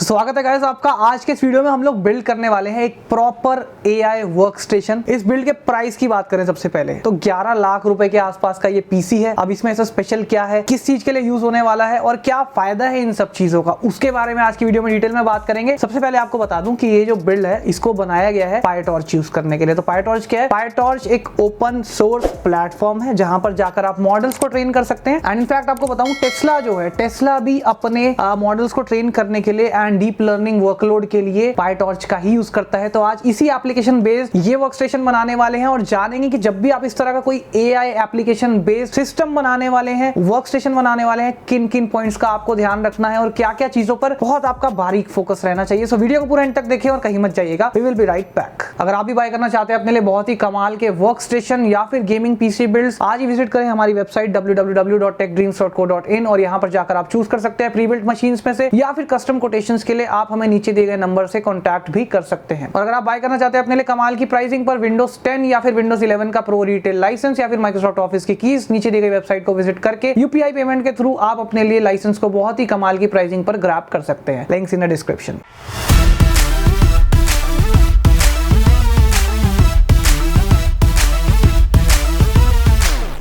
स्वागत है गाइस आपका। आज के इस वीडियो में हम लोग बिल्ड करने वाले हैं एक प्रॉपर एआई वर्क स्टेशन। इस बिल्ड के प्राइस की बात करें सबसे पहले तो 11 लाख रुपए के आसपास का ये पीसी है। अब इसमें ऐसा स्पेशल क्या है, किस चीज के लिए यूज होने वाला है और क्या फायदा है इन सब चीजों का, उसके बारे में आज की वीडियो में डिटेल में बात करेंगे। सबसे पहले आपको बता दूं कि ये जो बिल्ड है इसको बनाया गया है पायटॉर्च यूज करने के लिए। तो पायटॉर्च क्या है? पायटॉर्च एक ओपन सोर्स प्लेटफॉर्म है जहां पर जाकर आप मॉडल्स को ट्रेन कर सकते हैं। एंड इनफैक्ट आपको बताऊं टेस्ला जो है, टेस्ला भी अपने मॉडल्स को ट्रेन करने के लिए एंड डीप लर्निंग वर्कलोड के लिए पायटॉर्च का ही यूज करता है। तो आज इसी एप्लीकेशन बेस्ड ये वर्कस्टेशन बनाने वाले हैं और जानेंगे कि जब भी आप इस तरह का कोई एआई एप्लीकेशन बेस्ड सिस्टम बनाने वाले हैं, वर्कस्टेशन बनाने वाले हैं, किन किन पॉइंट्स का आपको ध्यान रखना है और क्या क्या चीजों पर बहुत आपका बारीक फोकस रहना चाहिए। सो वीडियो को पूरा एंड तक देखें और कहीं मत जाइएगा। We will be right back. अगर आप भी बाय करना चाहते हैं अपने लिए बहुत ही कमाल के वर्कस्टेशन या फिर गेमिंग पीसी बिल्ड्स, आज ही विजिट करें हमारी वेबसाइट www.techdreams.co.in और यहां पर जाकर आप चूज कर सकते हैं प्री बिल्ट मशीन्स में से या फिर कस्टम कोटेशंस के लिए आप हमें नीचे दिए गए नंबर से कांटेक्ट भी कर सकते हैं। और अगर आप बाय करना चाहते हैं अपने लिए कमाल की प्राइसिंग पर विंडोज 10 या फिर विंडोज 11 का प्रो रिटेल लाइसेंस या फिर माइक्रोसॉफ्ट ऑफिस की कीज, नीचे दी गई वेबसाइट को विजिट करके यूपीआई पेमेंट के थ्रू आप अपने लिए लाइसेंस को बहुत ही कमाल की प्राइसिंग पर ग्रैब कर सकते हैं। Links in the description.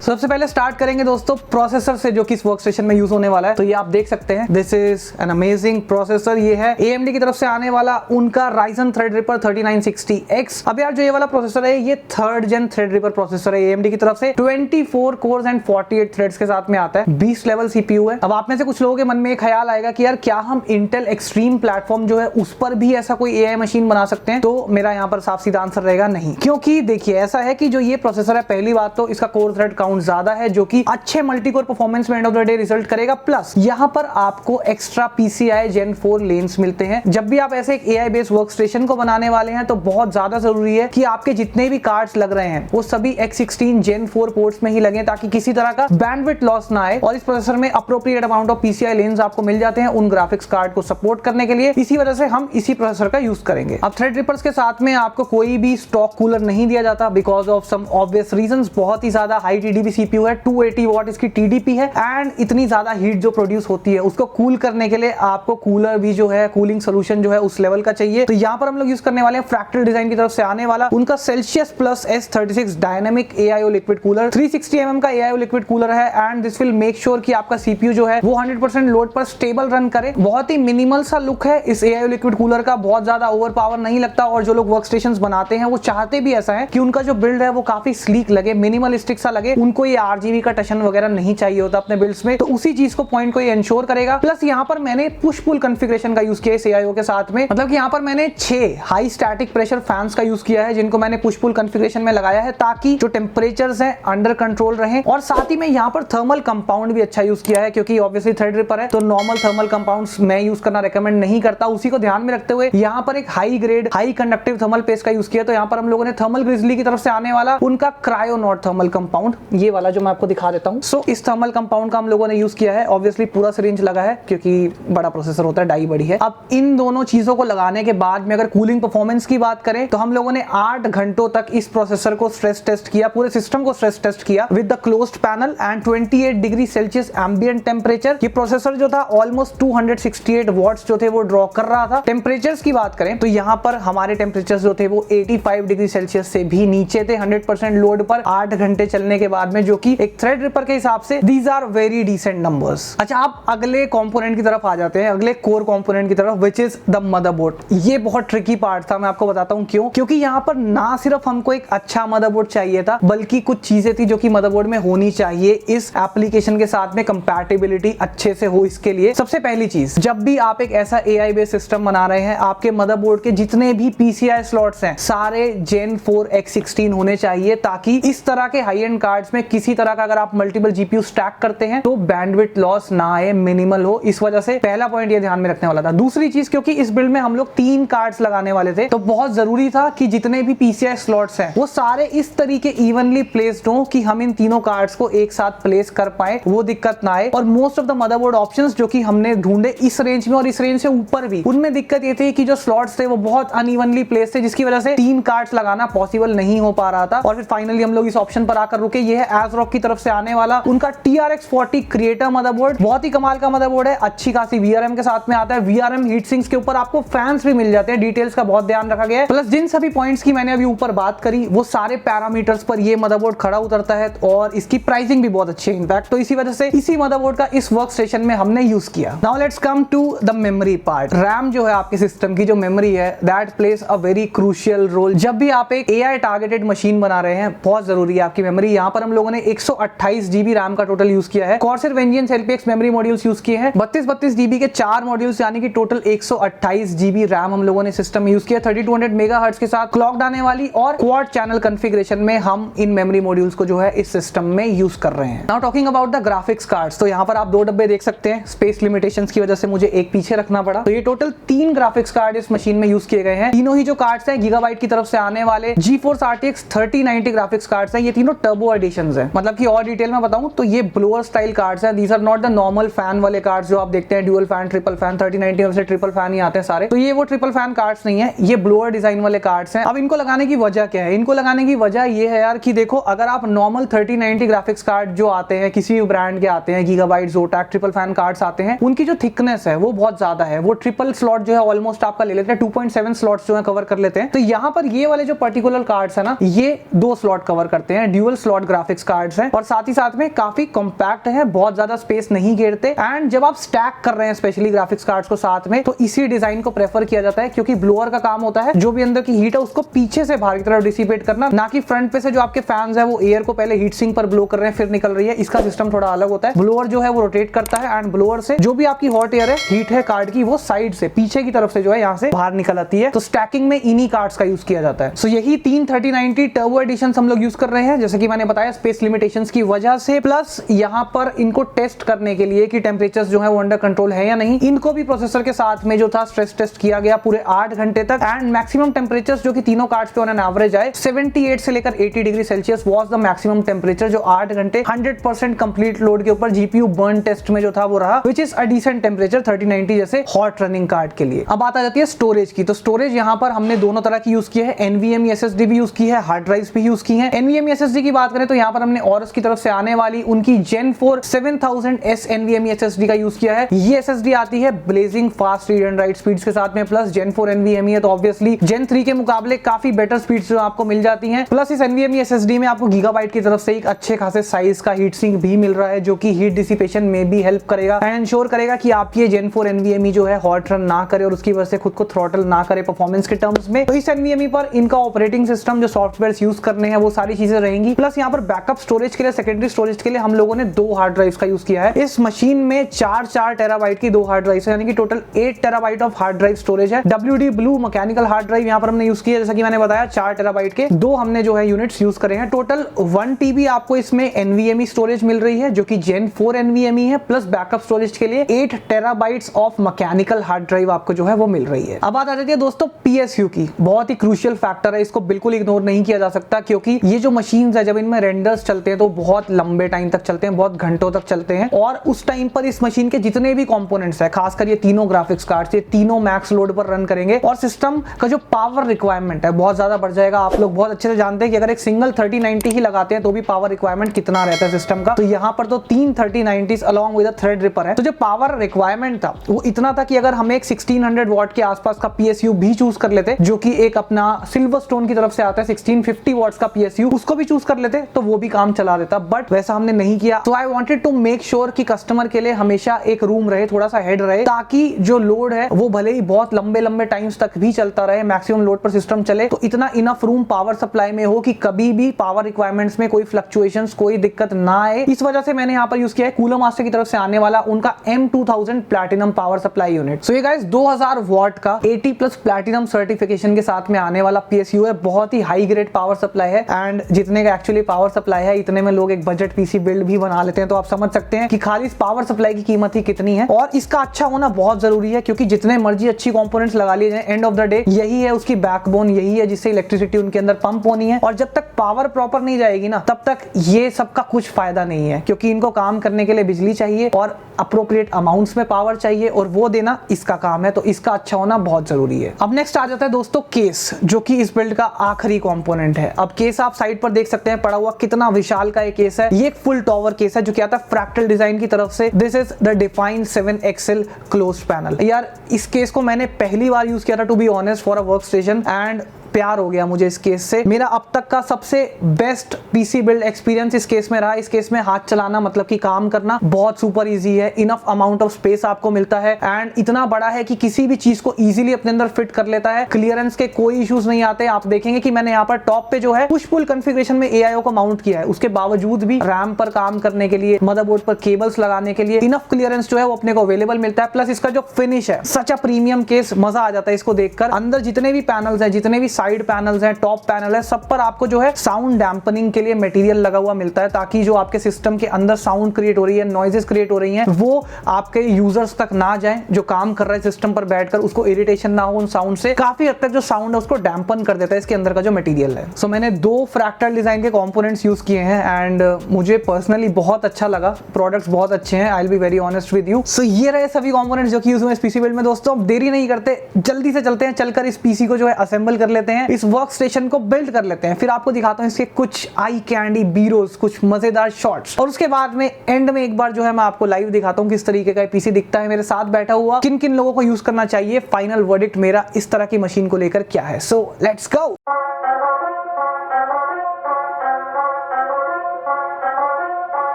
सबसे पहले स्टार्ट करेंगे दोस्तों प्रोसेसर से, जो कि इस वर्कस्टेशन में यूज होने वाला है। तो ये आप देख सकते हैं, this is an amazing processor. ये है AMD की तरफ से आने वाला उनका Ryzen Threadripper 3960X। अब यार जो ये वाला प्रोसेसर है ये 3rd gen Threadripper प्रोसेसर है AMD की तरफ से। 24 कोर्स एंड 48 थ्रेड्स के साथ में आता है। 20 लेवल CPU है। अब आप में से कुछ लोगों के मन में एक ख्याल आएगा कि यार क्या हम Intel Extreme प्लेटफॉर्म जो है उस पर भी ऐसा कोई AI मशीन बना सकते हैं? तो मेरा यहाँ पर साफ सीधा आंसर रहेगा नहीं, क्योंकि देखिए ऐसा है कि जो ये प्रोसेसर है, पहली बात तो इसका कोर थ्रेड काउंट ज्यादा है जो कि अच्छे मल्टीकोर परफॉर्मेंस में end of the day result करेगा। प्लस यहां पर आपको एक्स्ट्रा PCI Gen 4 लेन्स मिलते हैं। जब भी आप ऐसे एक AI बेस्ड वर्कस्टेशन को बनाने वाले हैं तो बहुत ज्यादा जरूरी है कि आपके जितने भी कार्ड्स लग रहे हैं वो सभी X16 Gen 4 पोर्ट्स में ही लगे, ताकि किसी तरह का बैंडविड्थ लॉस ना आए। और इस प्रोसेसर में appropriate amount of PCI lens आपको मिल जाते हैं उन ग्राफिक्स कार्ड को सपोर्ट करने के लिए। इसी वजह से हम इसी प्रोसेसर का यूज करेंगे। अब थ्रेडरिपर्स के साथ में आपको कोई भी स्टॉक कूलर नहीं दिया जाता because of some obvious reasons. बहुत ही ज्यादा हाई TDP CPU है, 280 वॉट इसकी TDP है एंड इतनी ज्यादा हीट जो प्रोड्यूस होती है उसको कूल करने के लिए आपको कूलर भी जो है, कूलिंग सोल्यूशन जो है उस लेवल का चाहिए। तो यहाँ पर हम लोग यूज करने वाले हैं फ्रैक्टल डिजाइन की तरफ से आने वाला उनका Celsius Plus S36 dynamic AIO liquid cooler. 360 mm का AIO लिक्विड कूलर है and this will make sure कि आपका CPU जो है वो 100% लोड पर स्टेबल रन करे। बहुत ही मिनिमल सा लुक है इस AIO लिक्विड कूलर का, बहुत ज्यादा ओवर पावर नहीं लगता। और जो लोग वर्कस्टेशंस बनाते हैं वो चाहते भी ऐसा है कि उनका जो बिल्ड है वो काफी स्लीक लगे, मिनिमलिस्टिक सा लगे। उनको ये RGB का टशन वगैरह नहीं चाहिए होता अपने बिल्ड्स में, तो उसी चीज को पॉइंट को ये इंश्योर करेगा। प्लस यहाँ पर मैंने पुश पुल कॉन्फ़िगरेशन का यूज किया इस AIO के साथ में, मतलब कि यहाँ पर मैंने 6 हाई स्टैटिक प्रेशर फैंस का यूज किया है जिनको मैंने पुश पुल कॉन्फ़िगरेशन में लगाया है ताकि जो टेम्परेचर्स हैं अंडर कंट्रोल रहें। और साथ ही में यहाँ पर थर्मल कंपाउंड भी अच्छा यूज किया है, क्योंकि ऑब्वियसली थ्रेडरिपर है तो नॉर्मल थर्मल कंपाउंड्स मैं यूज करना रेकमेंड नहीं करता। उसी को ध्यान में रखते हुए यहाँ पर एक high grade high conductive thermal paste का यूज किया। तो यहाँ पर हम लोगों ने थर्मल ग्रिजली की तरफ से आने वाला उनका क्रायोनॉट थर्मल कंपाउंड, ये वाला जो मैं आपको दिखा देता हूँ। सो इस थर्मल कंपाउंड का हम लोगों ने यूज किया है। ऑब्वियसली पूरा सिरिंज लगा है क्योंकि बड़ा प्रोसेसर होता है, डाई बड़ी है। अब इन दोनों चीजों को लगाने के बाद में अगर कूलिंग परफॉर्मेंस की बात करें तो हम लोगों ने 8 घंटों तक इस प्रोसेसर को स्ट्रेस टेस्ट किया, पूरे सिस्टम को स्ट्रेस टेस्ट किया with the closed panel and 28 degree Celsius ambient temperature. ये प्रोसेसर जो था ऑलमोस्ट 268 वॉट्स जो थे वो ड्रॉ कर रहा था। टेम्परेचर्स की बात करें तो यहाँ पर हमारे टेम्परेचर जो थे वो 85 डिग्री सेल्सियस से भी नीचे थे 100% लोड पर 8 घंटे चलने के बाद में, जो कि एक थ्रेडरिपर के हिसाब से these are very decent numbers. अच्छा, आप अगले कंपोनेंट की तरफ आ जाते हैं, अगले कोर कंपोनेंट की तरफ, व्हिच इज द मदरबोर्ड। ये बहुत ट्रिकी पार्ट था, मैं आपको बताता हूं क्यों। क्योंकि यहाँ पर ना सिर्फ हमको एक अच्छा मदरबोर्ड चाहिए था बल्कि कुछ चीजें थी जो कि मदरबोर्ड में होनी चाहिए इस एप्लीकेशन के साथ में, कंपैटिबिलिटी अच्छे से हो इसके लिए। सबसे पहली चीज, जब भी आप एक ऐसा AI बेस्ड सिस्टम बना रहे हैं, आपके मदरबोर्ड के जितने भी PCI स्लॉट्स हैं सारे Gen 4 X16 होने चाहिए, ताकि इस तरह के हाई एंड कार्ड्स में किसी तरह का अगर आप मल्टीपल GPU स्टैक करते हैं तो बैंडविड्थ लॉस ना आए, मिनिमल हो। इस वजह से पहला पॉइंट ये ध्यान में रखने वाला था। दूसरी चीज, क्योंकि इस बिल्ड में हम लोग 3 कार्ड्स लगाने वाले थे तो बहुत जरूरी था कि जितने भी PCI स्लॉट्स हैं वो सारे इस तरीके इवनली प्लेस्ड हो कि हम इन तीनों कार्ड्स को एक साथ प्लेस कर पाए, वो दिक्कत ना आए। और most of the motherboard options जो कि हमने ढूंढे इस रेंज में और इस रेंज से ऊपर भी, उनमें दिक्कत ये थी कि जो स्लॉट्स थे वो बहुत अनइवनली प्लेस थे, जिसकी वजह से 3 कार्ड्स लगाना पॉसिबल नहीं हो पा रहा था। और फिर फाइनली हम लोग इस ऑप्शन पर आकर रुके, ये है है एज़रॉक की तरफ से आने वाला उनका TRX 40 क्रिएटर मदरबोर्ड। बहुत ही कमाल का मदरबोर्ड है, अच्छी खासी VRM के साथ में आता है। VRM हीट सिंक्स के ऊपर आपको फैंस भी मिल जाते हैं, डिटेल्स का बहुत ध्यान रखा गया है। प्लस जिन सभी पॉइंट्स की मैंने अभी ऊपर बात करी वो सारे पैरामीटर्स पर ये मदरबोर्ड खड़ा उतरता है और इसकी प्राइसिंग भी बहुत अच्छी है इनफैक्ट, तो इसी वजह से इसी मदरबोर्ड का इस वर्क स्टेशन में हमने यूज किया। Now let's come to the memory part. RAM जो है आपके सिस्टम की जो मेमोरी है that plays a very crucial role. जब भी आप एक AI टारगेटेड मशीन बना रहे हैं बहुत जरूरी है आपकी मेमोरी। यहाँ पर हम लोगों ने 128 GB रैम का टोटल यूज किया है। Corsair vengeance LPX memory modules use किए हैं, 32 GB के 4 मॉड्यूल्स, यानी कि टोटल 128 GB रैम हम लोगों ने सिस्टम में यूज किया। 3200 मेगाहर्ट्ज के साथ क्लॉक्ड आने वाली और क्वाड चैनल कॉन्फ़िगरेशन में हम इन मेमोरी मॉड्यूल्स को जो है इस सिस्टम में यूज कर रहे हैं। Now talking about the graphics cards, तो यहाँ पर आप 2 डब्बे देख सकते हैं। स्पेस लिमिटेशंस की वजह से मुझे एक पीछे रखना पड़ा, तो ये टोटल 3 ग्राफिक्स कार्ड इस मशीन में यूज किए गए हैं। तीनों ही जो कार्ड्स हैं गीगाबाइट की तरफ से आने वाले GeForce RTX 3090 ग्राफिक्स कार्ड्स हैं। ये तीनों टर्बो एडिशंस हैं, मतलब कि और डिटेल में बताऊं तो ये ब्लोअर स्टाइल कार्ड्स हैं। These are not the normal fan वाले कार्ड्स जो आप देखते हैं, ड्यूअल फैन, ट्रिपल फैन। 3090 में से ट्रिपल फैन ही आते हैं सारे, तो ये वो ट्रिपल फैन कार्ड्स नहीं है, ये ब्लोअर डिजाइन वाले कार्ड्स हैं। अब इनको लगाने की वजह क्या है? इनको लगाने की वजह ये है यार कि देखो, अगर आप नॉर्मल 3090 ग्राफिक्स कार्ड जो आते हैं किसी भी ब्रांड के आते हैं, गीगाबाइट, जोटैक, ट्रिपल फैन कार्ड्स आते हैं, उनकी जो थिकनेस है वो बहुत ज्यादा है। वो ट्रिपल स्लॉट जो है ऑलमोस्ट आपका ले लेते हैं, 2.7 स्लॉट्स जो है कवर कर लेते हैं। तो यहाँ पर ये वाले जो पर्टिकुलर कार्ड्स है ना, ये 2 स्लॉट कवर करते हैं, ड्यूअल स्लॉट ग्राफिक्स कार्ड्स हैं, और साथ ही साथ में काफी कॉम्पैक्ट है, बहुत ज्यादा स्पेस नहीं घेरते। एंड जब आप स्टैक कर रहे हैं स्पेशली ग्राफिक्स कार्ड्स को साथ में, तो इसी डिजाइन को प्रेफर किया जाता है, क्योंकि ब्लोअर का काम होता है जो भी अंदर की हीट है उसको पीछे से बाहर की तरफ डिसिपेट करना, ना कि फ्रंट पे से जो आपके फैंस है वो एयर को पहले हीट सिंक पर ब्लो कर रहे हैं फिर निकल रही है। इसका सिस्टम थोड़ा अलग होता है। ब्लोअर जो है वो रोटेट करता है एंड ब्लोअर से जो भी आपकी हॉट एयर है, हीट है कार्ड की, वो साइड से पीछे की तरफ से जो है यहाँ से बाहर निकल आती है। तो स्टैकिंग में इन्हीं कार्ड्स का यूज किया जाता है। सो यही 3 3090 टर्बो एडिशंस हम लोग यूज कर रहे हैं, जैसे कि मैंने बताया स्पेस लिमिटेशंस की वजह से। प्लस यहाँ पर इनको टेस्ट करने के लिए कि टेम्परेचर्स जो है वो अंडर कंट्रोल है या नहीं, इनको भी प्रोसेसर के साथ में जो था स्ट्रेस टेस्ट किया गया पूरे 8 घंटे तक। एंड मैक्सिमम टेम्परेचर्स जो कि तीनों कार्ड्स पे ऑन एन एवरेज आए 78 से लेकर 80 degree Celsius was the maximum temperature जो 8 घंटे 100% कंप्लीट लोड के ऊपर जीपीयू बर्न टेस्ट में जो था वो रहा, which is a decent temperature 3090 जैसे हॉट रनिंग कार्ड के लिए। अब बात आ जाती है स्टोरेज की। तो स्टोरेज यहाँ पर हमने दोनों तरह की यूज की है, NVMe SSD भी यूज की है, हार्ड ड्राइव्स भी यूज की है। NVMe SSD की बात करें तो यहाँ पर हमने Aorus की तरफ से आने वाली उनकी Gen 4 7000S NVMe SSD का यूज किया है। ये SSD आती है blazing fast read and right speeds के साथ में, प्लस Gen 4 NVMe है तो ऑब्वियसली Gen 3 के मुकाबले काफी बेटर स्पीड्स जो आपको मिल जाती हैं। प्लस इस NVMe SSD में आपको गीगाबाइट की तरफ से एक अच्छे खासे साइज का हीट सिंक भी मिल रहा है, जो कि हीट डिसिपेशन में भी हेल्प करेगा एंड इंश्योर करेगा कि आपकी ये Gen 4 NVMe जो है हॉट रन ना करे और उसकी वजह से खुद को थ्रॉटल ना करे परफॉर्मेंस के टर्म्स में। तो इस NVMe पर इनका ऑपरेटिंग सिस्टम जो सॉफ्टवेयर यूज करने हैं वो सारी चीजें रहेंगी। प्लस यहाँ पर बैकअप स्टोरेज के लिए, सेकेंडरी स्टोरेज के लिए हम लोगों ने 2 हार्ड ड्राइव्स का यूज किया है। इस मशीन में 4 टेराबाइट की 2 हार्ड ड्राइव्स है, यानी कि total 8 terabyte of hard drive storage है। WD Blue mechanical hard drive यहाँ पर हमने यूज किया, जैसा कि मैंने बताया 4 टेराबाइट के 2 हमने जो है यूनिट्स यूज करे हैं। टोटल 1 TB आपको इसमें NVMe स्टोरेज मिल रही है जो कि Gen 4 NVMe है, प्लस बैकअप स्टोरेज के लिए 8 terabytes of mechanical hard drive आपको जो है वो मिल रही है। अब बात आ जाती है दोस्तों PSU की। बहुत ही क्रूशियल फैक्टर है, इसको बिल्कुल इग्नोर नहीं किया जा सकता, क्योंकि ये जो मशीन्स है जब इनमें रेंडर्स चलते हैं तो बहुत लंबे टाइम तक चलते हैं, बहुत घंटों तक चलते हैं, और उस टाइम पर इस मशीन के जितने भी कंपोनेंट्स है, खासकर ये तीनों ग्राफिक्स कार्ड्स, ये तीनों मैक्स लोड पर रन करेंगे और सिस्टम का जो पावर रिक्वायरमेंट है बहुत ज्यादा बढ़ जाएगा। आप लोग बहुत अच्छे से जानते हैं कि अगर एक सिंगल 3090 ही लगाते हैं तो भी पावर रिक्वायरमेंट कितना रहता है सिस्टम का। तो यहाँ पर तो 3 3090s along with thread ripper है, तो जो पावर रिक्वायरमेंट था वो इतना था कि अगर हम एक 1600 वॉट के आसपास का PSU भी चूज कर लेते, जो कि एक अपना सिल्वरस्टोन की तरफ से आता है 1650 वॉट्स का PSU, उसको भी चूज कर लेते तो वो भी काम चला देता, बट वैसा हमने नहीं किया। तो I wanted to make sure कि कस्टमर के लिए हमेशा एक रूम रहे, थोड़ा सा हेड रहे, ताकि जो लोड है वो भले ही बहुत लंबे लंबे टाइम्स तक भी चलता रहे, मैक्सिमम लोड पर सिस्टम चले, तो इतना इनफ रूम पावर सप्लाई में हो कि कभी भी पावर रिक्वायरमेंट्स में कोई फ्लक्चुएशंस, कोई दिक्कत ना आए। इस वजह से मैंने यहाँ पर यूज किया है कूलर मास्टर की तरफ से आने वाला उनका M2000 platinum power supply unit. So ये गाइस 2000 वॉट का 80+ प्लैटिनम सर्टिफिकेशन के साथ में आने वाला PSU है। बहुत ही हाई ग्रेड पावर सप्लाई है, एंड जितने का एक्चुअली पावर सप्लाई है इतने में लोग एक बजट PC बिल्ड भी बना लेते हैं। तो आप समझ सकते हैं कि खाली इस पावर सप्लाई की कीमत ही कितनी है, और इसका अच्छा होना बहुत जरूरी है, क्योंकि जितने मर्जी अच्छी कंपोनेंट्स लगा लिए जाए, एंड ऑफ द डे यही है उसकी बैकबोन, यही है जिससे इलेक्ट्रिसिटी उनके अंदर पंप होनी है। और जब तक पावर प्रॉपर नहीं जाएगी ना, तब तक ये सबका कुछ फायदा नहीं है, क्योंकि इनको काम करने के लिए बिजली चाहिए और अप्रोप्रिएट अमाउंट्स में पावर चाहिए, और वो देना इसका काम है। तो इसका अच्छा होना बहुत जरूरी है। अब नेक्स्ट आ जाता है दोस्तों केस, जो कि इस बिल्ड का आखिरी कंपोनेंट है। अब केस आप साइड पर देख सकते हैं पड़ा हुआ, कितना कितना विशाल का एक केस है। ये एक फुल टॉवर केस है जो क्या था फ्रैक्टल डिजाइन की तरफ से। This is the define 7XL close panel. यार इस केस को मैंने पहली बार यूज किया था to be honest for a work station, and प्यार हो गया मुझे इस केस से। मेरा अब तक का सबसे बेस्ट पीसी बिल्ड एक्सपीरियंस इस केस में रहा। इस केस में हाथ चलाना मतलब कि काम करना बहुत सुपर इजी है। इनफ अमाउंट ऑफ स्पेस आपको मिलता है एंड इतना बड़ा है कि किसी भी चीज को इजीली अपने अंदर फिट कर लेता है। क्लियरेंस के कोई इश्यूज नहीं आते। आप देखेंगे कि मैंने यहाँ पर टॉप पे जो है पुश पुल कॉन्फ़िगरेशन में AIO को माउंट किया है, उसके बावजूद भी रैम पर काम करने के लिए, मदरबोर्ड पर केबल्स लगाने के लिए इनफ क्लियरेंस जो है वो अपने को अवेलेबल मिलता है। प्लस इसका जो फिनिश है सच अ प्रीमियम केस, मजा आ जाता है इसको देखकर। अंदर जितने भी पैनल्स हैं, जितने भी साइड पैनल्स हैं, टॉप पैनल है, सब पर आपको जो है साउंड डैम्पनिंग के लिए मटेरियल लगा हुआ मिलता है, ताकि जो आपके सिस्टम के अंदर साउंड क्रिएट हो रही है, नॉइजेस क्रिएट हो रही हैं, वो आपके यूजर्स तक ना जाए। जो काम कर रहा है सिस्टम पर बैठकर उसको इरिटेशन ना हो उन साउंड से। काफी हद तक जो साउंड है उसको डैम्पन कर देता है इसके अंदर का जो मटेरियल है। सो मैंने 2 फ्रैक्टल डिजाइन के कंपोनेंट्स यूज किए हैं एंड मुझे पर्सनली बहुत अच्छा लगा। प्रोडक्ट्स बहुत अच्छे हैं, I will be very honest with you. So ये रहे सभी कंपोनेंट्स जो कि यूज हुए इस पीसी बिल्ड में। दोस्तों अब देरी नहीं करते, जल्दी से चलते हैं, चलकर इस पीसी को जो है असेंबल कर लेते हैं, इस वर्क स्टेशन को बिल्ड कर लेते हैं। फिर आपको दिखाता हूं इसके कुछ आई कैंडी बीरोस, कुछ मजेदार शॉट्स, और उसके बाद में एंड में एक बार जो है मैं आपको लाइव दिखाता हूं किस तरीके का पीसी दिखता है मेरे साथ बैठा हुआ, किन किन लोगों को यूज करना चाहिए। फाइनल वर्डिक्ट मेरा इस तरह की मशीन को लेकर क्या है। So let's go.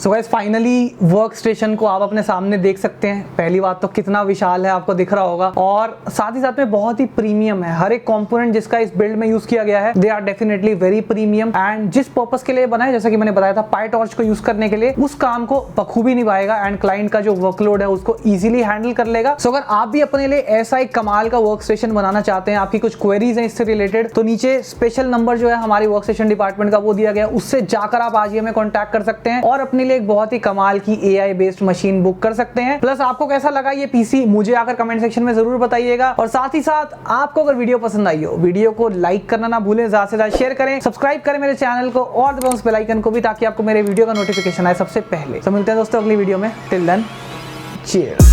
So guys finally work station को आप अपने सामने देख सकते हैं। पहली बात तो कितना विशाल है आपको दिख रहा होगा, और साथ ही साथ में बहुत ही प्रीमियम है। हर एक कंपोनेंट जिसका इस बिल्ड में यूज किया गया है they are definitely very premium, and जिस पर्पस के लिए बना है जैसा कि मैंने बताया था पाईटॉर्च को यूज करने के लिए, उस काम को बखूबी निभाएगा एंड क्लाइंट का जो वर्कलोड है उसको इजीली हैंडल कर लेगा। सो अगर आप भी अपने लिए ऐसा एक कमाल का वर्क स्टेशन बनाना चाहते हैं, आपकी कुछ क्वेरीज हैं इससे रिलेटेड, तो नीचे स्पेशल नंबर जो है हमारी वर्क स्टेशन डिपार्टमेंट का वो दिया गया, उससे जाकर आप आज ही हमें कॉन्टैक्ट कर सकते हैं और अपने एक बहुत ही कमाल की AI बेस्ड मशीन बुक कर सकते हैं। प्लस आपको कैसा लगा ये पीसी मुझे आकर कमेंट सेक्शन में जरूर बताइएगा, और साथ ही साथ आपको अगर वीडियो पसंद आई हो वीडियो को लाइक करना ना भूलें, ज्यादा से ज्यादा शेयर करें, सब्सक्राइब करें मेरे चैनल को और दबाएं उस बेल आइकन को भी, ताकि आपको मेरे वीडियो का नोटिफिकेशन आए सबसे पहले। तो मिलते हैं दोस्तों अगली वीडियो में। Till then cheers.